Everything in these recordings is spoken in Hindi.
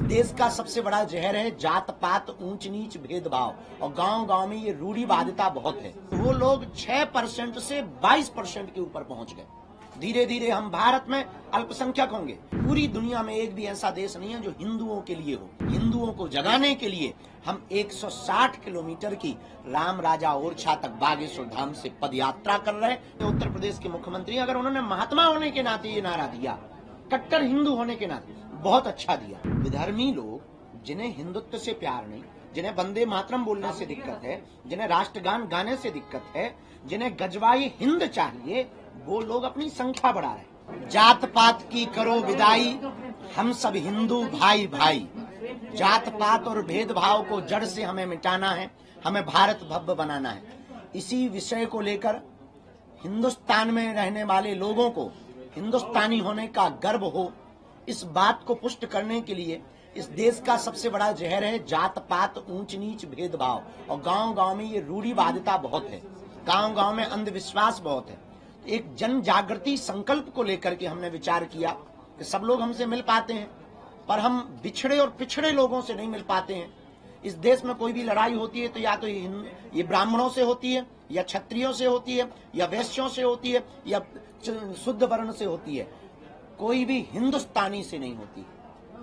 देश का सबसे बड़ा जहर है जात पात, ऊंच नीच, भेदभाव। और गांव गांव में ये रूढ़िवादिता बहुत है। वो लोग 6% से 22% के ऊपर पहुंच गए। धीरे धीरे हम भारत में अल्पसंख्यक होंगे। पूरी दुनिया में एक भी ऐसा देश नहीं है जो हिंदुओं के लिए हो। हिंदुओं को जगाने के लिए हम 160 किलोमीटर की राम राजा ओरछा तक बागेश्वर धाम से पदयात्रा कर रहे हैं। उत्तर प्रदेश के मुख्यमंत्री अगर उन्होंने महात्मा होने के नाते ये नारा दिया, कट्टर हिंदू होने के नाते, बहुत अच्छा दिया। विधर्मी लोग जिन्हें हिंदुत्व से प्यार नहीं, जिन्हें वंदे मातरम बोलने से दिक्कत है, जिन्हें राष्ट्रगान गाने से दिक्कत है, जिन्हें गजवाई हिंद चाहिए, वो लोग अपनी संख्या बढ़ा रहे हैं। जात पात की करो विदाई, हम सब हिंदू भाई भाई। जात पात और भेदभाव को जड़ से हमें मिटाना है, हमें भारत भव्य बनाना है। इसी विषय को लेकर हिंदुस्तान में रहने वाले लोगों को हिंदुस्तानी होने का गर्व हो, इस बात को पुष्ट करने के लिए इस देश का सबसे बड़ा जहर है जात पात, ऊंच नीच, भेदभाव। और गांव गांव में ये रूढ़िवादिता बहुत है। गांव गांव में अंधविश्वास बहुत है। एक जन जागृति संकल्प को लेकर के हमने विचार किया कि सब लोग हमसे मिल पाते हैं, पर हम बिछड़े और पिछड़े लोगों से नहीं मिल पाते हैं। इस देश में कोई भी लड़ाई होती है तो या तो ये ब्राह्मणों से होती है, या क्षत्रियों से होती है, या वैश्यों से होती है, या शुद्ध वर्ण से होती है। कोई भी हिंदुस्तानी से नहीं होती।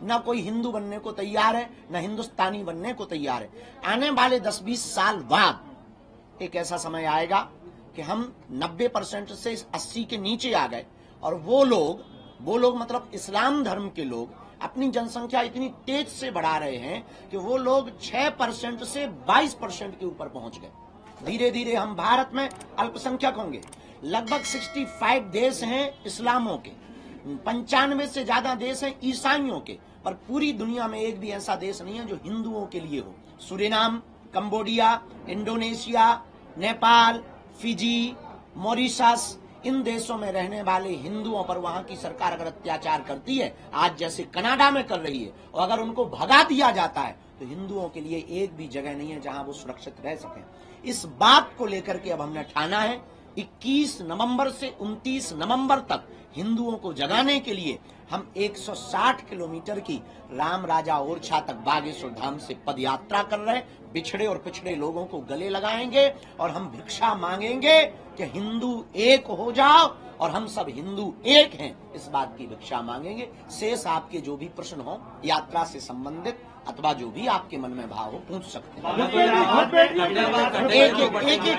न कोई हिंदू बनने को तैयार है, न हिंदुस्तानी बनने को तैयार है। आने वाले 10-20 साल बाद एक ऐसा समय आएगा कि हम 90% से 80 के नीचे आ गए, और वो लोग मतलब इस्लाम धर्म के लोग अपनी जनसंख्या इतनी तेज से बढ़ा रहे हैं कि वो लोग 6% से 22% के ऊपर पहुंच गए। धीरे धीरे हम भारत में अल्पसंख्यक होंगे। लगभग 65 देश हैं इस्लामों के, 95 से ज्यादा देश हैं ईसाइयों के, पर पूरी दुनिया में एक भी ऐसा देश नहीं है जो हिंदुओं के लिए हो। Suriname, Cambodia, Indonesia, Nepal, Fiji, Mauritius, इन देशों में रहने वाले हिंदुओं पर वहां की सरकार अगर अत्याचार करती है, आज जैसे कनाडा में कर रही है, और अगर उनको भगा दिया जाता है, तो हिंदुओं के लिए एक भी जगह नहीं है जहां वो सुरक्षित रह सकें। इस बात को लेकर के अब हमने ठाना है 21 नवंबर से 29 नवंबर तक हिंदुओं को जगाने के लिए हम 160 किलोमीटर की राम राजा ओरछा तक बागेश्वर धाम से पदयात्रा कर रहे हैं। बिछड़े और पिछड़े लोगों को गले लगाएंगे और हम भिक्षा मांगेंगे कि हिंदू एक हो जाओ और हम सब हिंदू एक हैं, इस बात की भिक्षा मांगेंगे। शेष आपके जो भी प्रश्न हो यात्रा से संबंधित अथवा जो भी आपके मन में भाव हो पूछ सकते हैं। एक बटेंगे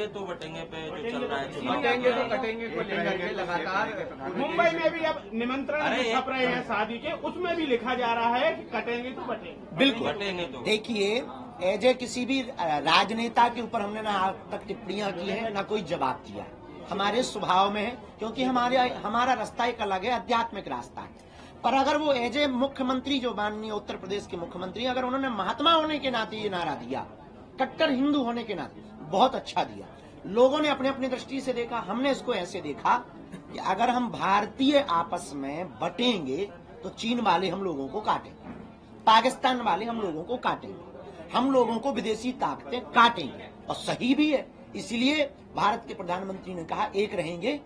तो बटेंगे पे जो चल रहा है, बटेंगे तो कटेंगे को लेकर के लगातार मुंबई में भी अब निमंत्रण छप रहे हैं शादी के, उसमें भी लिखा जा रहा है कि कटेंगे तो बटेंगे। बिल्कुल बटेंगे तो देखिए, एजे किसी भी राजनेता के ऊपर हमने ना आज तक टिप्पणियां की है, ना कोई जवाब दिया है। हमारे स्वभाव में है, क्योंकि हमारा रास्ता एक अलग है, आध्यात्मिक रास्ता है। पर अगर वो एजे मुख्यमंत्री, जो माननीय उत्तर प्रदेश के मुख्यमंत्री, अगर उन्होंने महात्मा होने के नाते ये नारा दिया, कट्टर हिंदू होने के नाते, बहुत अच्छा दिया। लोगों ने अपनी अपनी दृष्टि से देखा, हमने इसको ऐसे देखा कि अगर हम भारतीय आपस में बटेंगे तो चीन वाले हम लोगों को काटेंगे, पाकिस्तान वाले हम लोगों को काटेंगे, हम लोगों को विदेशी ताकतें काटेंगे। और सही भी है, इसलिए भारत के प्रधानमंत्री ने कहा एक रहेंगे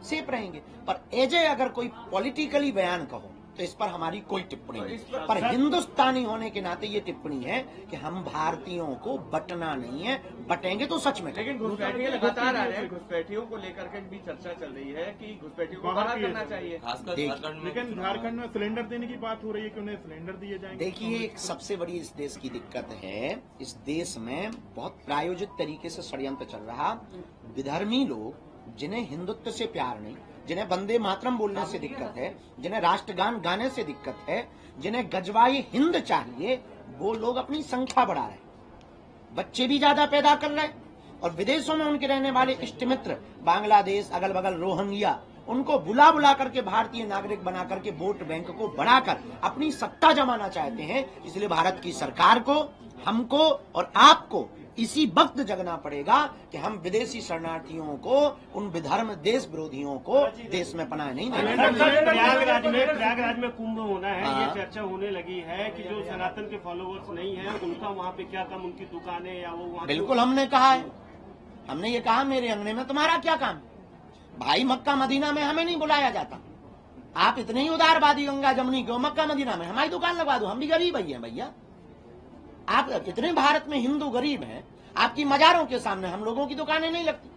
सेफ रहेंगे। पर एजे अगर कोई पॉलिटिकली बयान कहो तो इस पर हमारी कोई टिप्पणी नहीं, पर हिंदुस्तानी होने के नाते ये टिप्पणी है कि हम भारतीयों को बटना नहीं है, बटेंगे तो सच में। लेकिन घुसपैठिए लगातार आ रहे हैं, घुसपैठियों को लेकर के भी चर्चा चल रही है कि घुसपैठियों को बाहर करना चाहिए। खासकर झारखंड में, लेकिन झारखंड में सिलेंडर देने की बात हो रही है कि उन्हें सिलेंडर दिए जाएंगे। देखिए, एक सबसे बड़ी इस देश की दिक्कत है, इस देश में बहुत प्रायोजित तरीके से षड्यंत्र चल रहा। विधर्मी लोग जिन्हें हिंदुत्व से प्यार नहीं, जिन्हें वंदे मातरम बोलने से दिक्कत है, जिन्हें राष्ट्रगान गाने से दिक्कत है, जिन्हें गजवाई हिंद चाहिए, वो लोग अपनी संख्या बढ़ा रहे, बच्चे भी ज्यादा पैदा कर रहे, और विदेशों में उनके रहने वाले इष्ट मित्र, बांग्लादेश, अगल बगल रोहिंग्या, उनको बुला बुला करके भारतीय नागरिक बना करके वोट बैंक को बढ़ाकर अपनी सत्ता जमाना चाहते हैं। इसलिए भारत की सरकार को, हमको और आपको इसी वक्त जगना पड़ेगा कि हम विदेशी शरणार्थियों को, उन विधर्म देश विरोधियों को देश में पनाह नहीं देंगे। प्रयागराज में कुंभ होना है, ये चर्चा होने लगी है कि जो सनातन के फॉलोअर्स नहीं है उनका वहाँ पे क्या काम, उनकी दुकानें या वो वहाँ। बिल्कुल हमने कहा है, हमने ये कहा मेरे अंगने में तुम्हारा क्या काम। भाई मक्का मदीना में हमें नहीं बुलाया जाता, आप इतने ही उदारवादी गंगा जमुनी क्यों, मक्का मदीना में हमारी दुकान लगवा दो, हम भी गरीब ही हैं भैया। आप इतने भारत में हिंदू गरीब हैं, आपकी मजारों के सामने हम लोगों की दुकानें नहीं लगती,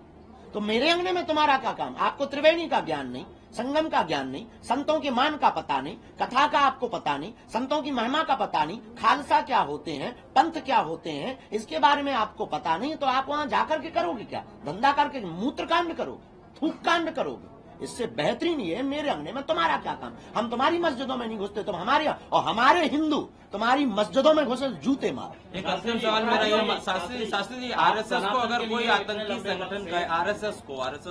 तो मेरे अंगने में तुम्हारा क्या काम। आपको त्रिवेणी का ज्ञान नहीं, संगम का ज्ञान नहीं, संतों के मान का पता नहीं, कथा का आपको पता नहीं, संतों की महिमा का पता नहीं, खालसा क्या होते हैं, पंथ क्या होते हैं, इसके बारे में आपको पता नहीं, तो आप वहां जाकर के करोगे क्या, धंधा करके मूत्र कांड करोगे, थूक कांड करोगे। इससे बेहतरीन ये मेरे अंगने में तुम्हारा क्या काम। हम तुम्हारी मस्जिदों में नहीं घुसते, तुम हमारे, और हमारे हिंदू तुम्हारी मस्जिदों में घुसे जूते मारो। एक अंतिम सवाल मेरा ये, शास्त्री जी, आरएसएस को अगर कोई आतंकी संगठन का, आरएसएस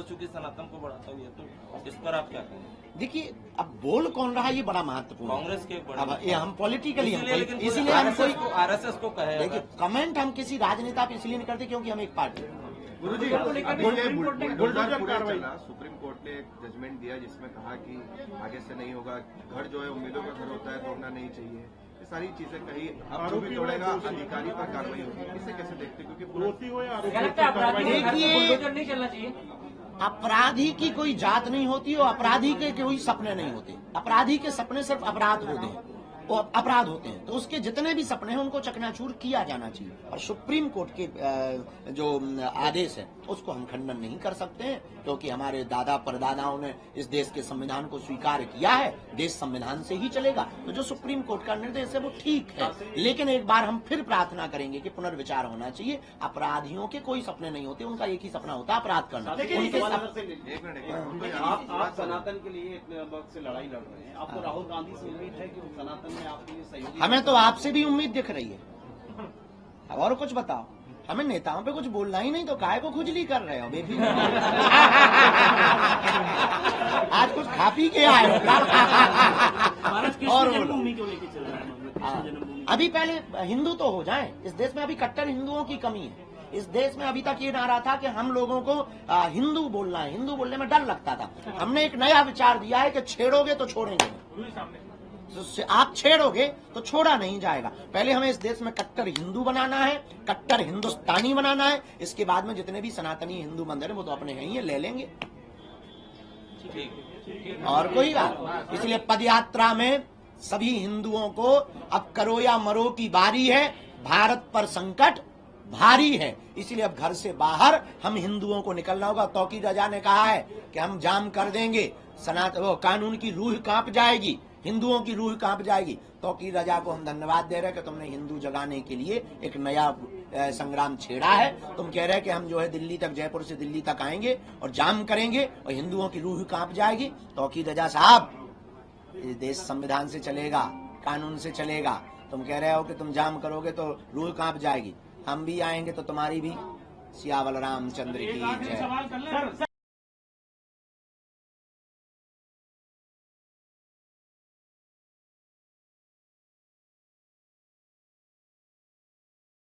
चूंकि सनातन को बढ़ाता हुआ है, तो इस पर आप क्या कहेंगे? देखिए, अब बोल कौन रहा है ये बड़ा महत्वपूर्ण है। कांग्रेस के अब ये हम पॉलिटिकली, इसीलिए हम आरएसएस को कहे। देखिए, कमेंट हम किसी राजनेता पे इसलिए नहीं करते क्योंकि हम एक पार्टी हैं। गुरुजी, बुलडोजर कार्रवाई, सुप्रीम कोर्ट ने एक जजमेंट दिया जिसमें कहा कि आगे से नहीं होगा, घर जो है उम्मीदों का घर होता है, तोड़ना नहीं चाहिए, ये सारी चीजें कही। अब जो भी तोड़ेगा अधिकारी पर कार्रवाई होगी, इसे कैसे देखते हैं? क्योंकि देखिए, अपराधी की कोई जात नहीं होती और अपराधी के कोई सपने नहीं होते। अपराधी के सपने सिर्फ अपराध होते हैं, वो अपराध होते हैं, तो उसके जितने भी सपने हैं उनको चकनाचूर किया जाना चाहिए। और सुप्रीम कोर्ट के जो आदेश है उसको हम खंडन नहीं कर सकते हैं, क्योंकि हमारे दादा परदादाओं ने इस देश के संविधान को स्वीकार किया है, देश संविधान से ही चलेगा। तो जो सुप्रीम कोर्ट का निर्देश है वो ठीक है, लेकिन एक बार हम फिर प्रार्थना करेंगे कि पुनर्विचार होना चाहिए। अपराधियों के कोई सपने नहीं होते, उनका एक ही सपना होता है अपराध करना। आप सनातन के लिए इतने वक्त से लड़ाई लड़ रहे हैं, आपको राहुल गांधी से उम्मीद है कि वो सनातन में आपके लिए सहयोगी? हमें तो आपसे भी उम्मीद दिख रही है। अब और कुछ बताओ, हमें नेताओं पे कुछ बोलना ही नहीं, तो काहे को खुजली कर रहे हो बेबी? आज कुछ खा पी के आए हो और जन्मभूमि क्यों लेके चल रहा है? अभी पहले हिंदू तो हो जाएं। इस देश में अभी कट्टर हिंदुओं की कमी है। इस देश में अभी तक ये नारा था कि हम लोगों को हिंदू बोलना है, हिंदू बोलने में डर लगता था। हमने एक नया विचार दिया है कि छेड़ोगे तो छोड़ेंगे, आप छेड़ोगे तो छोड़ा नहीं जाएगा। पहले हमें इस देश में कट्टर हिंदू बनाना है, कट्टर हिंदुस्तानी बनाना है। इसके बाद में जितने भी सनातनी हिंदू मंदिर है वो तो अपने हैं ही, ले लेंगे। और कोई बात, इसलिए पदयात्रा में सभी हिंदुओं को अब करो या मरो की बारी है। भारत पर संकट भारी है, इसलिए अब घर से बाहर हम हिंदुओं को निकलना होगा। तौकीर रजा ने कहा है कि हम जाम कर देंगे, वो कानून की रूह कांप जाएगी, हिंदुओं की रूह कांप जाएगी। तौकीर रजा को हम धन्यवाद दे रहे हैं कि तुमने हिंदू जगाने के लिए एक नया संग्राम छेड़ा है। तुम कह रहे हैं कि हम जो है दिल्ली तक, जयपुर से दिल्ली तक आएंगे और जाम करेंगे और हिंदुओं की रूह कांप जाएगी। तौकीर रजा साहब, ये देश संविधान से चलेगा, कानून से चलेगा। तुम कह रहे हो कि तुम जाम करोगे तो रूह कांप जाएगी, हम भी आएंगे तो तुम्हारी भी। सियावल रामचंद्र की जय।